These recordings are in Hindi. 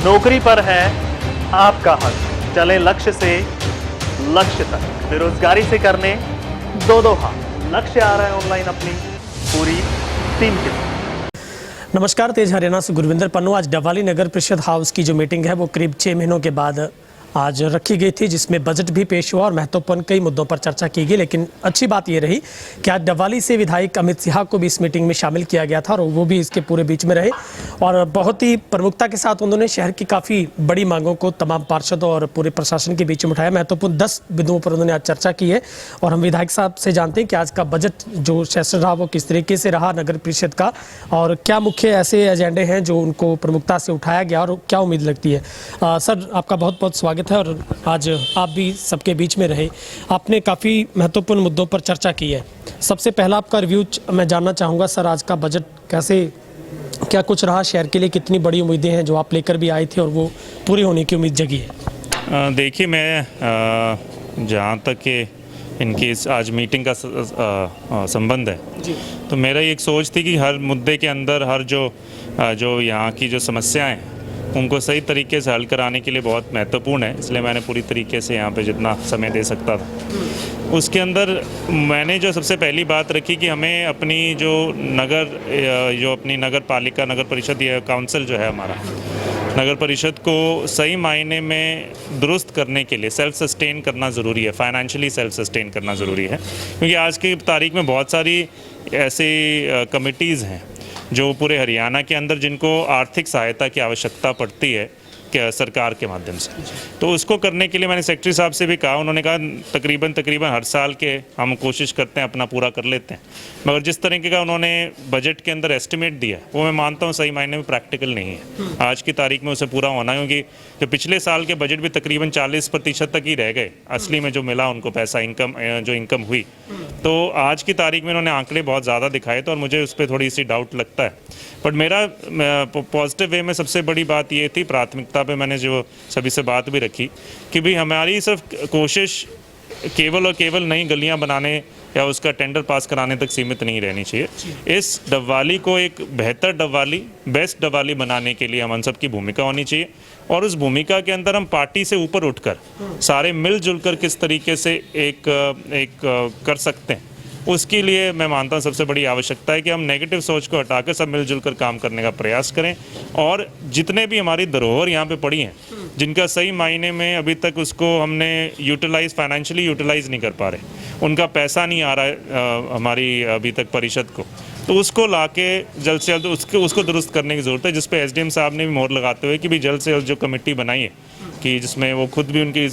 नौकरी पर है आपका हक। चलें लक्ष्य से लक्ष्य तक, बेरोजगारी से करने दो हाथ। लक्ष्य आ रहा है ऑनलाइन अपनी पूरी टीम के साथ। नमस्कार, तेज हरियाणा से गुरविंदर पन्नू। आज डवाली नगर परिषद हाउस की जो मीटिंग है वो करीब 6 महीनों के बाद आज रखी गई थी, जिसमें बजट भी पेश हुआ और महत्वपूर्ण कई मुद्दों पर चर्चा की गई। लेकिन अच्छी बात ये रही कि आज डवाली से विधायक अमित सिन्हा को भी इस मीटिंग में शामिल किया गया था और वो भी इसके पूरे बीच में रहे और बहुत ही प्रमुखता के साथ उन्होंने शहर की काफ़ी बड़ी मांगों को तमाम पार्षदों और पूरे प्रशासन के बीच में उठाया। महत्वपूर्ण 10 बिंदुओं पर उन्होंने आज चर्चा की है और हम विधायक साहब से जानते हैं कि आज का बजट जो सेशन रहा वो किस तरीके से रहा नगर परिषद का और क्या मुख्य ऐसे एजेंडे हैं जो उनको प्रमुखता से उठाया गया और क्या उम्मीद लगती है। सर, आपका बहुत बहुत स्वागत है और आज आप भी सबके बीच में रहे। आपने काफ़ी महत्वपूर्ण मुद्दों पर चर्चा की है। सबसे पहला आपका रिव्यू मैं जानना चाहूँगा सर, आज का बजट कैसे क्या कुछ रहा, शहर के लिए कितनी बड़ी उम्मीदें हैं जो आप लेकर भी आए थे और वो पूरी होने की उम्मीद जगी है। देखिए, मैं जहाँ तक कि इनकी इस आज मीटिंग का संबंध है जी, तो मेरा एक सोच थी कि हर मुद्दे के अंदर हर जो यहाँ की जो समस्याएं हैं उनको सही तरीके से हल कराने के लिए बहुत महत्वपूर्ण है, इसलिए मैंने पूरी तरीके से यहाँ पे जितना समय दे सकता था। उसके अंदर मैंने जो सबसे पहली बात रखी कि हमें अपनी जो अपनी नगर पालिका नगर परिषद या काउंसिल जो है हमारा नगर परिषद को सही मायने में दुरुस्त करने के लिए सेल्फ सस्टेन करना ज़रूरी है, फाइनेंशियली सेल्फ सस्टेन करना ज़रूरी है। क्योंकि आज की तारीख में बहुत सारी ऐसी कमिटीज़ हैं जो पूरे हरियाणा के अंदर जिनको आर्थिक सहायता की आवश्यकता पड़ती है सरकार के माध्यम से, तो उसको करने के लिए मैंने सेक्रेटरी साहब से भी कहा। उन्होंने कहा तकरीबन हर साल के हम कोशिश करते हैं अपना पूरा कर लेते हैं, मगर जिस तरीके का उन्होंने बजट के अंदर एस्टिमेट दिया है वो मैं मानता हूँ सही मायने में प्रैक्टिकल नहीं है। आज की तारीख में उसे पूरा होना है, क्योंकि जो पिछले साल के बजट भी तकरीबन 40% तक ही रह गए असली में जो मिला उनको पैसा इनकम हुई। तो आज की तारीख में उन्होंने आंकड़े बहुत ज़्यादा दिखाए तो और मुझे उस पर थोड़ी सी डाउट लगता है। बट मेरा पॉजिटिव वे में सबसे बड़ी बात ये थी, प्राथमिकता पे मैंने जो सभी से बात भी रखी कि भाई हमारी सिर्फ कोशिश केवल और केवल नई गलियां बनाने या उसका टेंडर पास कराने तक सीमित नहीं रहनी चाहिए। इस डबवाली को एक बेहतर डबवाली, बेस्ट डबवाली बनाने के लिए हम सब की भूमिका होनी चाहिए और उस भूमिका के अंदर हम पार्टी से ऊपर उठकर सारे मिलजुल कर किस तरीके से एक कर सकते हैं, उसके लिए मैं मानता हूँ सबसे बड़ी आवश्यकता है कि हम नेगेटिव सोच को हटाकर सब मिलजुल कर काम करने का प्रयास करें और जितने भी हमारी धरोहर यहाँ पे पड़ी हैं जिनका सही मायने में अभी तक उसको हमने फाइनेंशियली यूटिलाइज नहीं कर पा रहे, उनका पैसा नहीं आ रहा है हमारी अभी तक परिषद को, तो उसको लाके जल्द से जल्द उसको दुरुस्त करने की ज़रूरत है। जिस पे एसडीएम साहब ने भी मोहर लगाते हुए कि भी जल्द से जल्द जो कमेटी बनाई है कि जिसमें वो खुद भी उनकी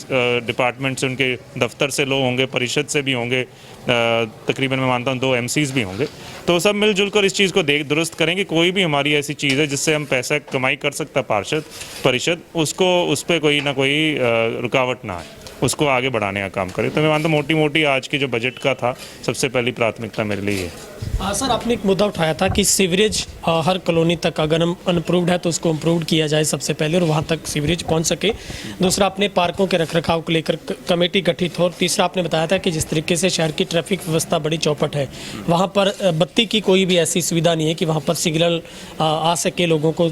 डिपार्टमेंट से, उनके दफ्तर से लोग होंगे, परिषद से भी होंगे, तकरीबन मैं मानता हूँ 2 MCs भी होंगे, तो सब मिलजुल कर इस चीज़ को दुरुस्त करेंगे। कोई भी हमारी ऐसी चीज़ है जिससे हम पैसा कमाई कर सकता परिषद उस पर कोई ना कोई रुकावट ना आए, उसको आगे बढ़ाने का काम करें। तो मैं मानता हूँ मोटी आज की जो बजट का था सबसे पहली प्राथमिकता मेरे लिए है। सर, आपने एक मुद्दा उठाया था कि सीवरेज हर कॉलोनी तक अगर हम अनप्रूव्ड है तो उसको इम्प्रूव किया जाए सबसे पहले और वहाँ तक सीवरेज पहुँच सके। दूसरा, आपने पार्कों के रखरखाव को लेकर कमेटी गठित हो। और तीसरा, आपने बताया था कि जिस तरीके से शहर की ट्रैफिक व्यवस्था बड़ी चौपट है, वहाँ पर बत्ती की कोई भी ऐसी सुविधा नहीं है कि वहाँ पर सिग्नल आ सके, लोगों को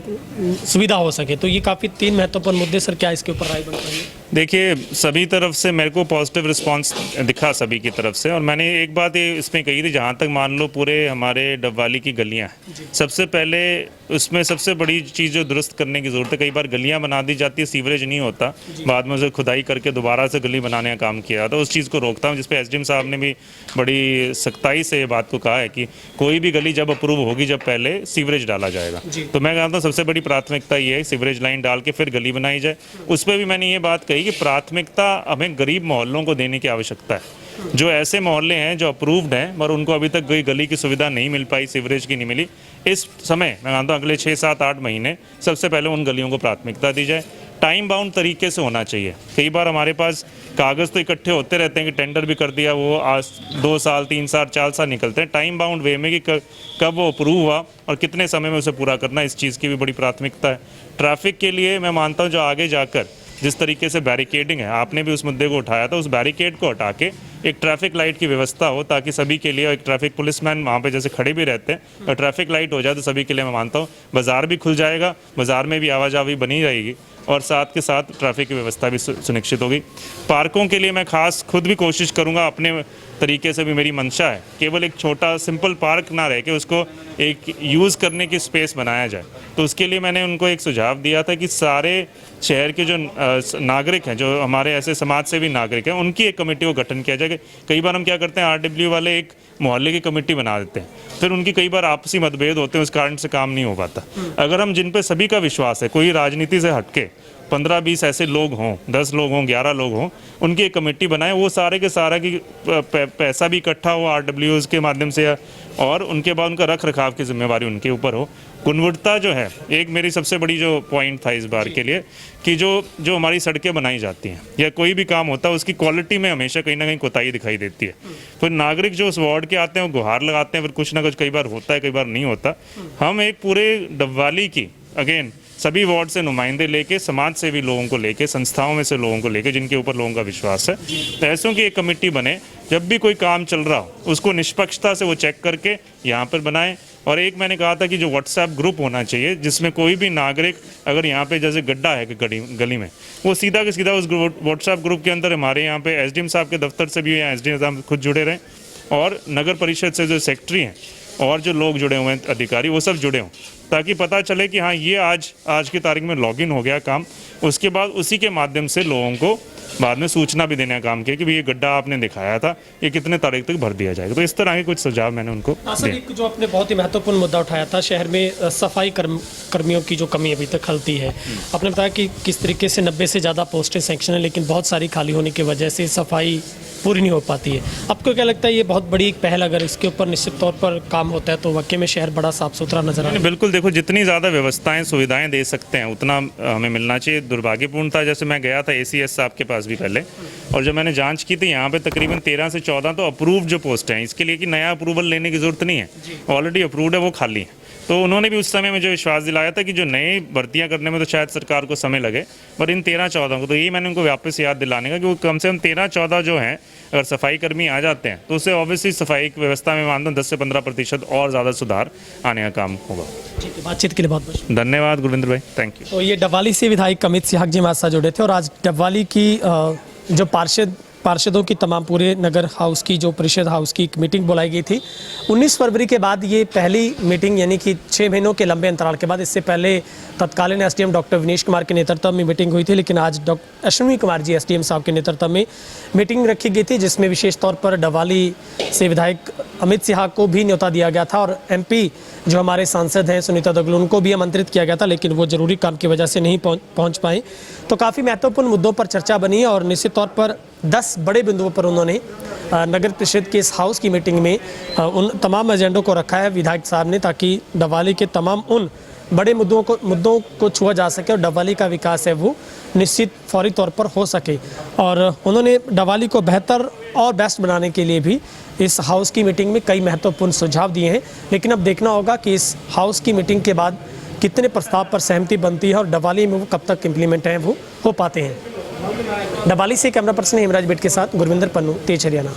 सुविधा हो सके। तो ये काफ़ी 3 महत्वपूर्ण मुद्दे। सर, क्या इसके ऊपर राय बनता है? देखिए, सभी तरफ से मेरे को पॉजिटिव रिस्पांस दिखा सभी की तरफ से, और मैंने एक बात ये इसमें कही थी, जहाँ तक मान लो पूरे हमारे डबवाली की गलियाँ हैं, सबसे पहले उसमें सबसे बड़ी चीज़ जो दुरुस्त करने की ज़रूरत है, कई बार गलियाँ बना दी जाती है, सीवरेज नहीं होता, बाद में उसे खुदाई करके दोबारा से गली बनाने का काम किया, तो उस चीज़ को रोकता हूँ। जिस पे एसडीएम साहब ने भी बड़ी सख्ताई से ये बात को कहा है कि कोई भी गली जब अप्रूव होगी जब पहले सीवरेज डाला जाएगा। तो मैं कहता हूँ सबसे बड़ी प्राथमिकता ये है, सीवरेज लाइन डाल के फिर गली बनाई जाए। उस पर भी मैंने ये बात कही कि प्राथमिकता हमें गरीब मोहल्लों को देने की आवश्यकता है। जो ऐसे मोहल्ले हैं जो अप्रूव्ड हैं मगर उनको अभी तक कोई गली की सुविधा नहीं मिल पाई, सीवरेज की नहीं मिली, इस समय मैं मानता हूँ अगले 6, 7, 8 महीने सबसे पहले उन गलियों को प्राथमिकता दी जाए। टाइम बाउंड तरीके से होना चाहिए। कई बार हमारे पास कागज़ तो इकट्ठे होते रहते हैं कि टेंडर भी कर दिया, वो आज 2 साल 3 साल 4 साल निकलते हैं। टाइम बाउंड वे में कि कब वो अप्रूव हुआ और कितने समय में उसे पूरा करना, इस चीज़ की भी बड़ी प्राथमिकता है। ट्रैफिक के लिए मैं मानता हूँ जो आगे जाकर जिस तरीके से बैरिकेडिंग है, आपने भी उस मुद्दे को उठाया था, उस बैरिकेड को हटा के एक ट्रैफिक लाइट की व्यवस्था हो ताकि सभी के लिए, एक ट्रैफिक पुलिसमैन वहाँ पे जैसे खड़े भी रहते हैं, और ट्रैफिक लाइट हो जाए तो सभी के लिए मैं मानता हूँ बाज़ार भी खुल जाएगा, बाज़ार में भी आवाजाही बनी रहेगी और साथ के साथ ट्रैफिक की व्यवस्था भी सुनिश्चित होगी। पार्कों के लिए मैं खास खुद भी कोशिश करूँगा, अपने तरीके से भी मेरी मंशा है, केवल एक छोटा सिंपल पार्क ना रह के उसको एक यूज़ करने की स्पेस बनाया जाए। तो उसके लिए मैंने उनको एक सुझाव दिया था कि सारे शहर के जो नागरिक हैं, जो हमारे ऐसे समाज सेवी नागरिक हैं, उनकी एक कमेटी को गठन किया जाए। कई बार हम क्या करते हैं, RW वाले एक मोहल्ले की कमेटी बना देते हैं, फिर उनकी कई बार आपसी मतभेद होते हैं, उस कारण से काम नहीं हो पाता। अगर हम जिन पे सभी का विश्वास है, कोई राजनीति से हटके 15-20 ऐसे लोग हों, 10 लोग हों, 11 लोग हों, उनकी एक कमेटी बनाएं, वो सारे के सारा की पैसा भी इकट्ठा हो RWs के माध्यम से, और उनके बाद उनका रख रखाव की जिम्मेवारी उनके ऊपर हो। गुणवत्ता जो है, एक मेरी सबसे बड़ी जो पॉइंट था इस बार के लिए, कि जो हमारी सड़कें बनाई जाती हैं या कोई भी काम होता है, उसकी क्वालिटी में हमेशा कहीं ना कहीं कोताही दिखाई देती है। फिर नागरिक जो उस वार्ड के आते हैं वो गुहार लगाते हैं, फिर कुछ ना कुछ कई बार होता है, कई बार नहीं होता। हम एक पूरे डबवाली की अगेन सभी वार्ड से नुमाइंदे लेके, समाज सेवी लोगों को लेके, संस्थाओं में से लोगों को लेके, जिनके ऊपर लोगों का विश्वास है, तो ऐसों की एक कमेटी बने, जब भी कोई काम चल रहा हो उसको निष्पक्षता से वो चेक करके यहाँ पर बनाएं। और एक मैंने कहा था कि जो व्हाट्सएप ग्रुप होना चाहिए, जिसमें कोई भी नागरिक अगर यहाँ पे जैसे गड्ढा है गली में, वो सीधा के सीधा उस व्हाट्सएप ग्रुप के अंदर हमारे यहाँ पे SDM साहब के दफ्तर से भी, यहाँ SDM साहब खुद जुड़े रहें, और नगर परिषद से जो सेक्रेटरी हैं और जो लोग जुड़े हुए हैं अधिकारी, वो सब जुड़े हों, ताकि पता चले कि हाँ ये आज की तारीख में लॉगिन हो गया काम। उसके बाद उसी के माध्यम से लोगों को बाद में सूचना भी देने का काम किया कि भाई ये गड्ढा आपने दिखाया था, ये कितने तारीख तक भर दिया जाएगा। तो इस तरह के कुछ सुझाव मैंने उनको सर, एक जो आपने बहुत ही महत्वपूर्ण मुद्दा उठाया था, शहर में सफाई कर्मियों की जो कमी अभी तक खलती है। आपने बताया कि किस तरीके से 90 से ज़्यादा पोस्टें सैंक्शन है, लेकिन बहुत सारी खाली होने की वजह से सफाई पूरी नहीं हो पाती है। आपको क्या लगता है, ये बहुत बड़ी एक पहल अगर इसके ऊपर निश्चित तौर पर काम होता है तो वाकई में शहर बड़ा साफ सुथरा नजर आता है? बिल्कुल, देखो जितनी ज़्यादा व्यवस्थाएं सुविधाएं दे सकते हैं उतना हमें मिलना चाहिए। दुर्भाग्यपूर्ण था, जैसे मैं गया था ACS साहब के पास भी पहले, और जब मैंने जांच की थी, यहाँ पे तकरीबन 13 से 14 तो अप्रूव जो पोस्ट हैं, इसके लिए कि नया अप्रूवल लेने की ज़रूरत नहीं है, ऑलरेडी अप्रूव्ड है, वो खाली है। तो उन्होंने भी उस समय मुझे विश्वास दिलाया था कि जो नए भर्तियां करने में तो शायद सरकार को समय लगे, पर इन 13-14 को, तो यही मैंने उनको वापस याद दिलाने का कि वो कम से कम 13-14 जो हैं, अगर सफाई कर्मी आ जाते हैं तो उससे ऑब्वियसली सफाई व्यवस्था में मानता हूँ 10 से 15% और ज़्यादा सुधार आने का काम होगा। ठीक है, बातचीत के लिए बहुत बहुत धन्यवाद गुरविंदर भाई, थैंक यू। तो ये डबवाली से विधायक अमित सिहाग जी हमारे साथ जुड़े थे, और आज डबवाली की जो पार्षदों की तमाम पूरे नगर हाउस की, जो परिषद हाउस की एक मीटिंग बुलाई गई थी 19 फरवरी के बाद, ये पहली मीटिंग, यानी कि 6 महीनों के लंबे अंतराल के बाद। इससे पहले तत्कालीन SDM डॉक्टर विनेश कुमार के नेतृत्व में मीटिंग हुई थी, लेकिन आज डॉक्टर अश्विनी कुमार जी SDM साहब के नेतृत्व में मीटिंग रखी गई थी, जिसमें विशेष तौर पर डबवाली से विधायक अमित सिहाग को भी न्योता दिया गया था, और MP जो हमारे सांसद हैं सुनीता दुग्गल, उनको भी आमंत्रित किया गया था, लेकिन वो जरूरी काम की वजह से नहीं पहुंच पाए। तो काफ़ी महत्वपूर्ण मुद्दों पर चर्चा बनी, और निश्चित तौर पर 10 बड़े बिंदुओं पर उन्होंने नगर परिषद के इस हाउस की मीटिंग में उन तमाम एजेंडों को रखा है विधायक साहब ने, ताकि डबवाली के तमाम उन बड़े मुद्दों को छुआ जा सके और डबवाली का विकास है वो निश्चित फौरी तौर पर हो सके। और उन्होंने डबवाली को बेहतर और बेस्ट बनाने के लिए भी इस हाउस की मीटिंग में कई महत्वपूर्ण सुझाव दिए हैं। लेकिन अब देखना होगा कि इस हाउस की मीटिंग के बाद कितने प्रस्ताव पर सहमति बनती है और डबवाली में वो कब तक इम्प्लीमेंट हैं, वो हो पाते हैं। डबवाली से कैमरा पर्सन हेमराज बेट के साथ गुरविंदर पन्नू, तेज हरियाणा।